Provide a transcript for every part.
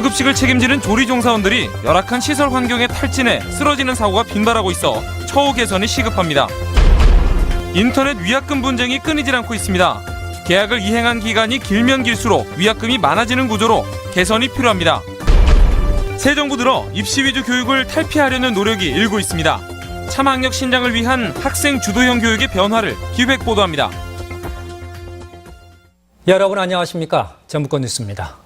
응급식을 책임지는 조리종사원들이 열악한 시설 환경에 탈진해 쓰러지는 사고가 빈발하고 있어 처우 개선이 시급합니다. 인터넷 위약금 분쟁이 끊이질 않고 있습니다. 계약을 이행한 기간이 길면 길수록 위약금이 많아지는 구조로 개선이 필요합니다. 새 정부 들어 입시 위주 교육을 탈피하려는 노력이 일고 있습니다. 참학력 신장을 위한 학생 주도형 교육의 변화를 기획 보도합니다. 여러분 안녕하십니까? 전북권 뉴스입니다.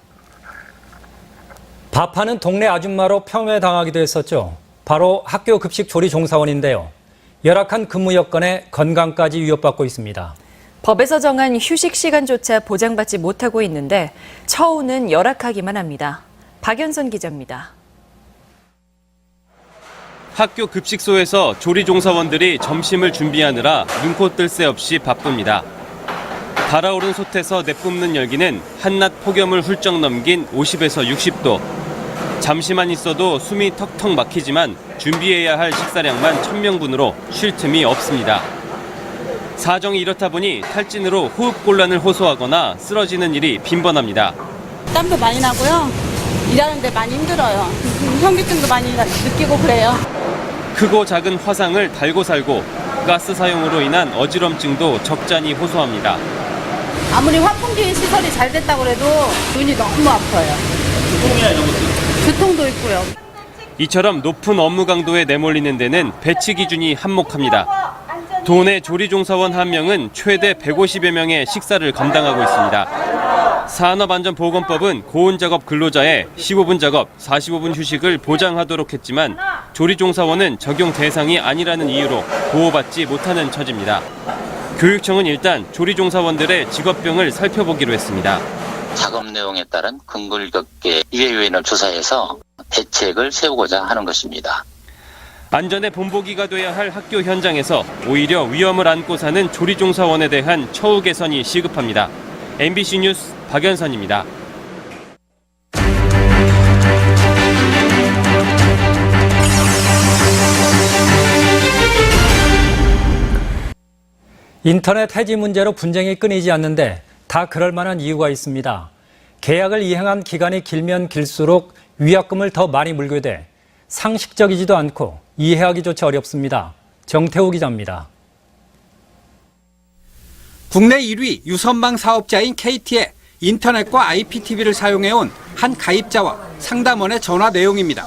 밥하는 동네 아줌마로 폄훼당하기도 했었죠. 바로 학교 급식 조리 종사원인데요. 열악한 근무 여건에 건강까지 위협받고 있습니다. 법에서 정한 휴식 시간조차 보장받지 못하고 있는데 처우는 열악하기만 합니다. 박연선 기자입니다. 학교 급식소에서 조리 종사원들이 점심을 준비하느라 눈코 뜰 새 없이 바쁩니다. 달아오른 솥에서 내뿜는 열기는 한낮 폭염을 훌쩍 넘긴 50에서 60도. 잠시만 있어도 숨이 턱턱 막히지만 준비해야 할 식사량만 1000명분으로 쉴 틈이 없습니다. 사정이 이렇다 보니 탈진으로 호흡곤란을 호소하거나 쓰러지는 일이 빈번합니다. 땀도 많이 나고요. 일하는데 많이 힘들어요. 현기증도 많이 느끼고 그래요. 크고 작은 화상을 달고 살고 가스 사용으로 인한 어지럼증도 적잖이 호소합니다. 아무리 환풍기 시설이 잘 됐다고 해도 눈이 너무 아파요. 두통이나 이런 것도? 두통도 있고요. 이처럼 높은 업무 강도에 내몰리는 데는 배치 기준이 한몫합니다. 도내 조리종사원 한 명은 최대 150여 명의 식사를 감당하고 있습니다. 산업안전보건법은 고온작업 근로자의 15분 작업, 45분 휴식을 보장하도록 했지만 조리종사원은 적용 대상이 아니라는 이유로 보호받지 못하는 처지입니다. 교육청은 일단 조리종사원들의 직업병을 살펴보기로 했습니다. 작업 내용에 따른 근골격계 이해 요인을 조사해서 대책을 세우고자 하는 것입니다. 안전의 본보기가 돼야 할 학교 현장에서 오히려 위험을 안고 사는 조리종사원에 대한 처우 개선이 시급합니다. MBC 뉴스 박연선입니다. 인터넷 해지 문제로 분쟁이 끊이지 않는데 다 그럴 만한 이유가 있습니다. 계약을 이행한 기간이 길면 길수록 위약금을 더 많이 물게 돼 상식적이지도 않고 이해하기조차 어렵습니다. 정태우 기자입니다. 국내 1위 유선망 사업자인 KT의 인터넷과 IPTV를 사용해온 한 가입자와 상담원의 전화 내용입니다.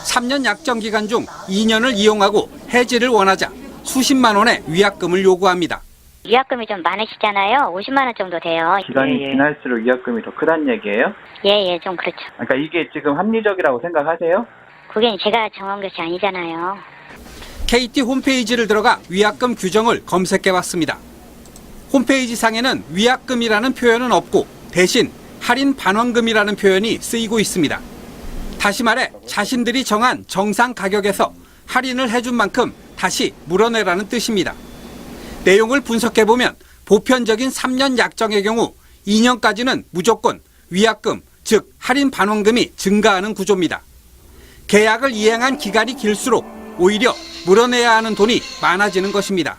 3년 약정 기간 중 2년을 이용하고 해지를 원하자 수십만 원의 위약금을 요구합니다. 위약금이 좀 많으시잖아요. 50만 원 정도 돼요. 기간이 지날수록 위약금이 더 크다는 얘기예요? 예, 좀 그렇죠. 그러니까 이게 지금 합리적이라고 생각하세요? 그게 제가 정한 것이 아니잖아요. KT 홈페이지를 들어가 위약금 규정을 검색해봤습니다. 홈페이지 상에는 위약금이라는 표현은 없고 대신 할인 반환금이라는 표현이 쓰이고 있습니다. 다시 말해 자신들이 정한 정상 가격에서 할인을 해준 만큼 다시 물어내라는 뜻입니다. 내용을 분석해보면 보편적인 3년 약정의 경우 2년까지는 무조건 위약금, 즉 할인 반환금이 증가하는 구조입니다. 계약을 이행한 기간이 길수록 오히려 물어내야 하는 돈이 많아지는 것입니다.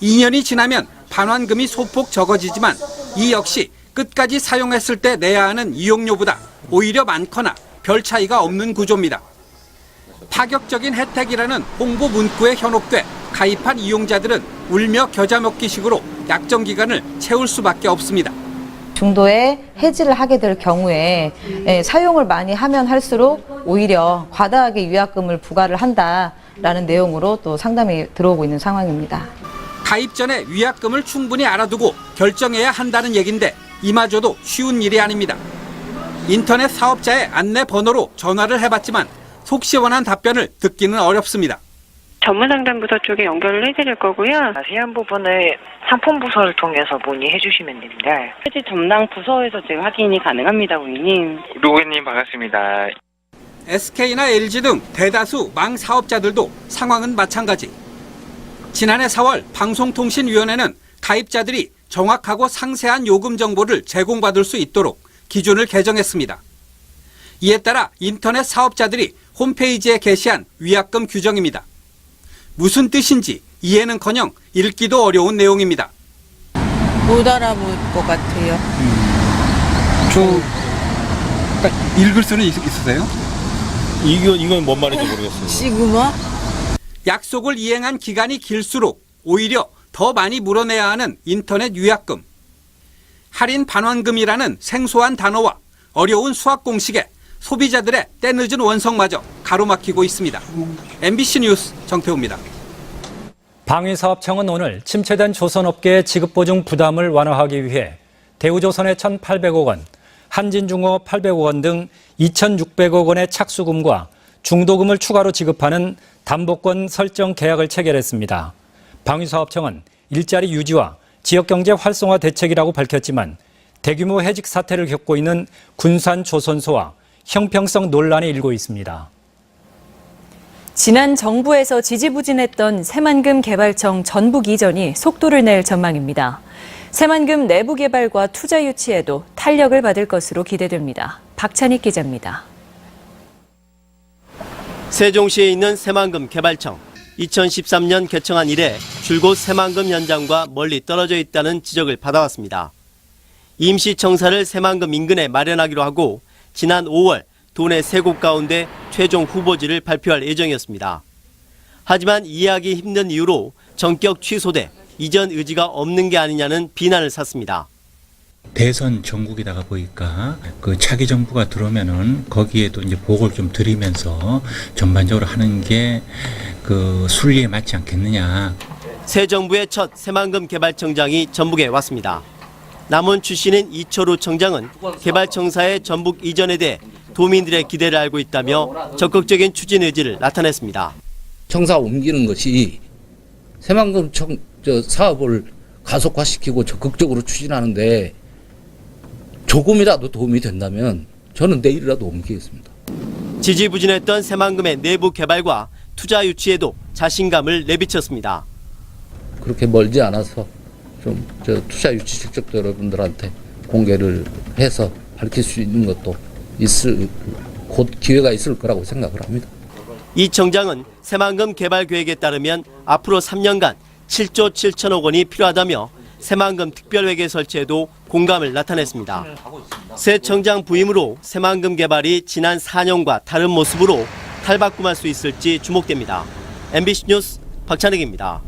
2년이 지나면 반환금이 소폭 적어지지만 이 역시 끝까지 사용했을 때 내야 하는 이용료보다 오히려 많거나 별 차이가 없는 구조입니다. 파격적인 혜택이라는 홍보 문구에 현혹돼 가입한 이용자들은 울며 겨자 먹기식으로 약정 기간을 채울 수밖에 없습니다. 중도에 해지를 하게 될 경우에 사용을 많이 하면 할수록 오히려 과다하게 위약금을 부과를 한다라는 내용으로 또 상담이 들어오고 있는 상황입니다. 가입 전에 위약금을 충분히 알아두고 결정해야 한다는 얘긴데 이마저도 쉬운 일이 아닙니다. 인터넷 사업자의 안내 번호로 전화를 해봤지만 속 시원한 답변을 듣기는 어렵습니다. 전문상담부서 쪽에 연결을 해드릴 거고요. 자세한 부분을 상품부서를 통해서 문의해 주시면 됩니다. 해지 담당 부서에서 지금 확인이 가능합니다, 고객님. 고객님 반갑습니다. SK나 LG 등 대다수 망 사업자들도 상황은 마찬가지. 지난해 4월 방송통신위원회는 가입자들이 정확하고 상세한 요금 정보를 제공받을 수 있도록 기준을 개정했습니다. 이에 따라 인터넷 사업자들이 홈페이지에 게시한 위약금 규정입니다. 무슨 뜻인지 이해는커녕 읽기도 어려운 내용입니다. 못 알아볼 것 같아요. 읽을 수는 있으세요? 이건 뭔 말인지 모르겠어요. 시그마? 약속을 이행한 기간이 길수록 오히려 더 많이 물어내야 하는 인터넷 위약금. 할인 반환금이라는 생소한 단어와 어려운 수학 공식에 소비자들의 때늦은 원성마저 가로막히고 있습니다. MBC 뉴스 정태호입니다. 방위사업청은 오늘 침체된 조선업계의 지급보증 부담을 완화하기 위해 대우조선에 1,800억 원, 한진중공업 800억 원 등 2,600억 원의 착수금과 중도금을 추가로 지급하는 담보권 설정 계약을 체결했습니다. 방위사업청은 일자리 유지와 지역경제 활성화 대책이라고 밝혔지만 대규모 해직 사태를 겪고 있는 군산조선소와 형평성 논란이 일고 있습니다. 지난 정부에서 지지부진했던 새만금 개발청 전북 이전이 속도를 낼 전망입니다. 새만금 내부 개발과 투자 유치에도 탄력을 받을 것으로 기대됩니다. 박찬익 기자입니다. 세종시에 있는 새만금 개발청. 2013년 개청한 이래 줄곧 새만금 현장과 멀리 떨어져 있다는 지적을 받아왔습니다. 임시청사를 새만금 인근에 마련하기로 하고 지난 5월 도내 3곳 가운데 최종 후보지를 발표할 예정이었습니다. 하지만 이해하기 힘든 이유로 전격 취소돼 이전 의지가 없는 게 아니냐는 비난을 샀습니다. 대선 전국에다가 보니까 그 차기 정부가 들어오면은 거기에도 이제 보고를 좀 드리면서 전반적으로 하는 게 그 순리에 맞지 않겠느냐. 새 정부의 첫 새만금 개발청장이 전북에 왔습니다. 남원 출신인 이철우 청장은 개발청사의 전북 이전에 대해 도민들의 기대를 알고 있다며 적극적인 추진 의지를 나타냈습니다. 청사 옮기는 것이 새만금 사업을 가속화시키고 적극적으로 추진하는데 조금이라도 도움이 된다면 저는 내일이라도 옮기겠습니다. 지지부진했던 새만금의 내부 개발과 투자 유치에도 자신감을 내비쳤습니다. 그렇게 멀지 않아서 좀 투자 유치 실적도 여러분들한테 공개를 해서 밝힐 수 있는 것도 곧 기회가 있을 거라고 생각을 합니다. 이 청장은 새만금 개발 계획에 따르면 앞으로 3년간 7조 7천억 원이 필요하다며 새만금 특별회계 설치에도 공감을 나타냈습니다. 새 청장 부임으로 새만금 개발이 지난 4년과 다른 모습으로 탈바꿈할 수 있을지 주목됩니다. MBC 뉴스 박찬익입니다.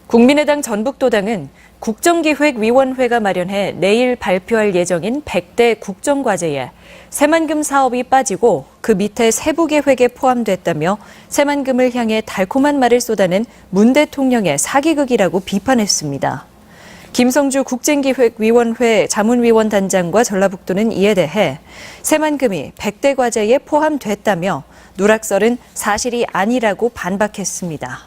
국민의당 전북도당은 국정기획위원회가 마련해 내일 발표할 예정인 100대 국정과제에 새만금 사업이 빠지고 그 밑에 세부계획에 포함됐다며 새만금을 향해 달콤한 말을 쏟아낸 문 대통령의 사기극이라고 비판했습니다. 김성주 국정기획위원회 자문위원 단장과 전라북도는 이에 대해 새만금이 100대 과제에 포함됐다며 누락설은 사실이 아니라고 반박했습니다.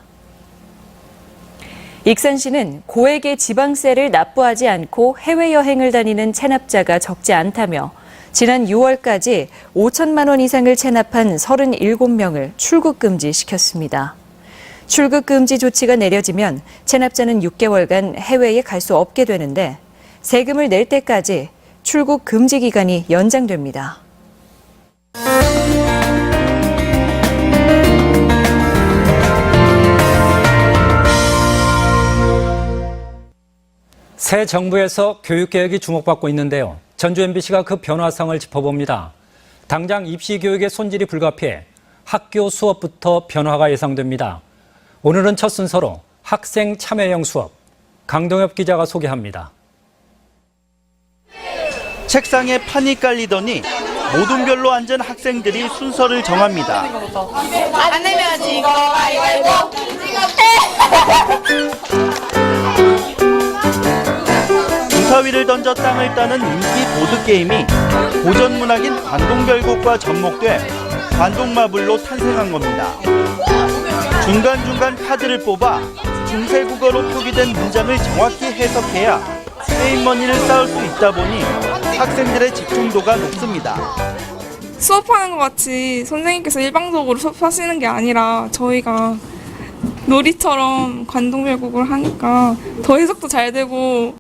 익산시는 고액의 지방세를 납부하지 않고 해외여행을 다니는 체납자가 적지 않다며 지난 6월까지 5천만 원 이상을 체납한 37명을 출국 금지시켰습니다. 출국 금지 조치가 내려지면 체납자는 6개월간 해외에 갈 수 없게 되는데 세금을 낼 때까지 출국 금지 기간이 연장됩니다. 새 정부에서 교육개혁이 주목받고 있는데요. 전주 MBC가 그 변화상을 짚어봅니다. 당장 입시 교육의 손질이 불가피해 학교 수업부터 변화가 예상됩니다. 오늘은 첫 순서로 학생 참여형 수업, 강동엽 기자가 소개합니다. 책상에 판이 깔리더니 모둠별로 앉은 학생들이 순서를 정합니다. 안 내면 이거 가위바위보. 주사위를 던져 땅을 따는 인기 보드게임이 고전 문학인 관동별곡과 접목돼 관동마블로 탄생한 겁니다. 중간중간 카드를 뽑아 중세국어로 표기된 문장을 정확히 해석해야 게임머니를 쌓을 수 있다 보니 학생들의 집중도가 높습니다. 수업하는 것 같이 선생님께서 일방적으로 수업하시는 게 아니라 저희가 놀이처럼 관동별곡을 하니까 더 해석도 잘 되고.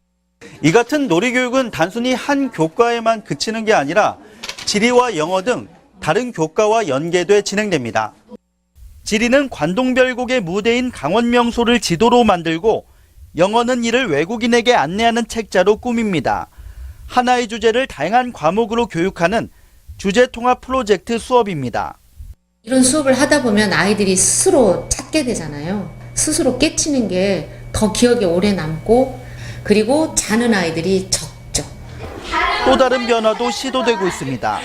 이 같은 놀이교육은 단순히 한 교과에만 그치는 게 아니라 지리와 영어 등 다른 교과와 연계돼 진행됩니다. 지리는 관동별곡의 무대인 강원명소를 지도로 만들고 영어는 이를 외국인에게 안내하는 책자로 꾸밉니다. 하나의 주제를 다양한 과목으로 교육하는 주제통합 프로젝트 수업입니다. 이런 수업을 하다 보면 아이들이 스스로 찾게 되잖아요. 스스로 깨치는 게 더 기억에 오래 남고, 그리고 자는 아이들이 적죠. 또 다른 변화도 시도되고 있습니다.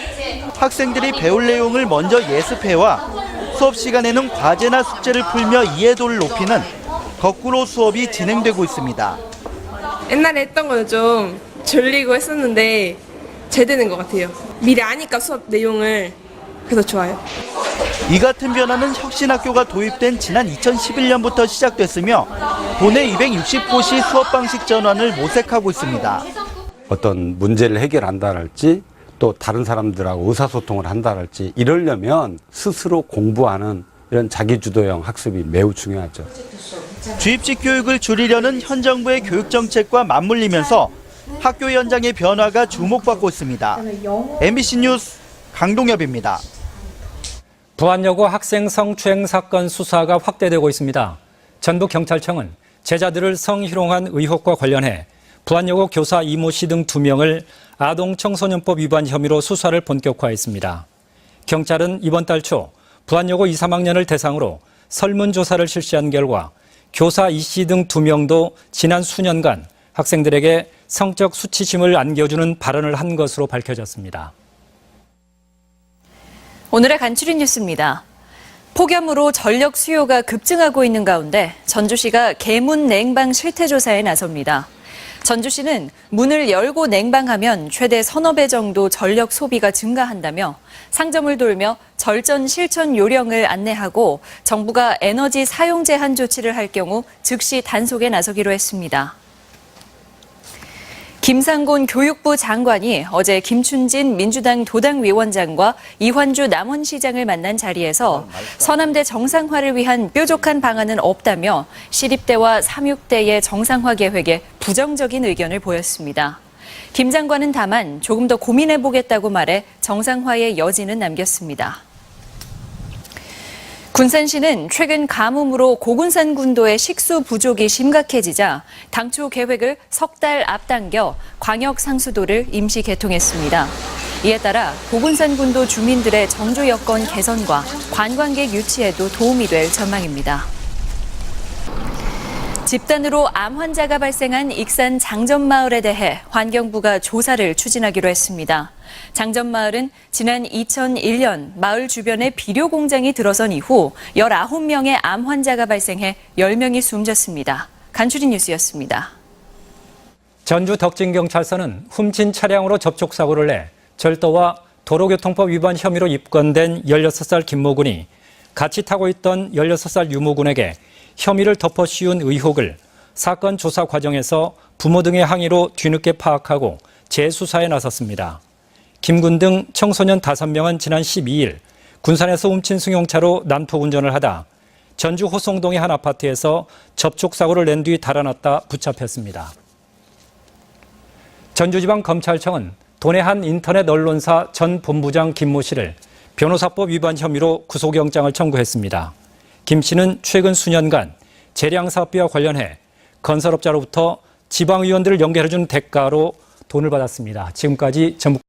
학생들이 배울 내용을 먼저 예습해와 수업 시간에는 과제나 숙제를 풀며 이해도를 높이는 거꾸로 수업이 진행되고 있습니다. 옛날에 했던 거는 좀 졸리고 했었는데 잘 되는 것 같아요. 미리 아니까 수업 내용을. 그래서 좋아요. 이 같은 변화는 혁신학교가 도입된 지난 2011년부터 시작됐으며 도내 260곳이 수업 방식 전환을 모색하고 있습니다. 어떤 문제를 해결한다랄지 또 다른 사람들하고 의사소통을 한다랄지 이러려면 스스로 공부하는 이런 자기주도형 학습이 매우 중요하죠. 주입식 교육을 줄이려는 현 정부의 교육 정책과 맞물리면서 학교 현장의 변화가 주목받고 있습니다. MBC 뉴스 강동엽입니다. 부안여고 학생 성추행 사건 수사가 확대되고 있습니다. 전북경찰청은 제자들을 성희롱한 의혹과 관련해 부안여고 교사 이모 씨 등 2명을 아동청소년법 위반 혐의로 수사를 본격화했습니다. 경찰은 이번 달 초 부안여고 2, 3학년을 대상으로 설문조사를 실시한 결과 교사 이 씨 등 2명도 지난 수년간 학생들에게 성적 수치심을 안겨주는 발언을 한 것으로 밝혀졌습니다. 오늘의 간추린 뉴스입니다. 폭염으로 전력 수요가 급증하고 있는 가운데 전주시가 계문 냉방 실태조사에 나섭니다. 전주시는 문을 열고 냉방하면 최대 서너 배 정도 전력 소비가 증가한다며 상점을 돌며 절전 실천 요령을 안내하고 정부가 에너지 사용 제한 조치를 할 경우 즉시 단속에 나서기로 했습니다. 김상곤 교육부 장관이 어제 김춘진 민주당 도당위원장과 이환주 남원시장을 만난 자리에서 서남대 정상화를 위한 뾰족한 방안은 없다며 시립대와 삼육대의 정상화 계획에 부정적인 의견을 보였습니다. 김 장관은 다만 조금 더 고민해보겠다고 말해 정상화의 여지는 남겼습니다. 군산시는 최근 가뭄으로 고군산 군도의 식수 부족이 심각해지자 당초 계획을 석 달 앞당겨 광역 상수도를 임시 개통했습니다. 이에 따라 고군산 군도 주민들의 정조 여건 개선과 관광객 유치에도 도움이 될 전망입니다. 집단으로 암 환자가 발생한 익산 장전마을에 대해 환경부가 조사를 추진하기로 했습니다. 장전마을은 지난 2001년 마을 주변에 비료 공장이 들어선 이후 19명의 암 환자가 발생해 10명이 숨졌습니다. 간추린 뉴스였습니다. 전주 덕진경찰서는 훔친 차량으로 접촉사고를 내 절도와 도로교통법 위반 혐의로 입건된 16살 김모군이 같이 타고 있던 16살 유모군에게 혐의를 덮어 씌운 의혹을 사건 조사 과정에서 부모 등의 항의로 뒤늦게 파악하고 재수사에 나섰습니다. 김군 등 청소년 5명은 지난 12일 군산에서 훔친 승용차로 난폭 운전을 하다 전주 호송동의 한 아파트에서 접촉사고를 낸 뒤 달아났다 붙잡혔습니다. 전주지방검찰청은 도내 한 인터넷 언론사 전 본부장 김모 씨를 변호사법 위반 혐의로 구속영장을 청구했습니다. 김 씨는 최근 수년간 재량사업비와 관련해 건설업자로부터 지방의원들을 연결해준 대가로 돈을 받았습니다. 지금까지 전북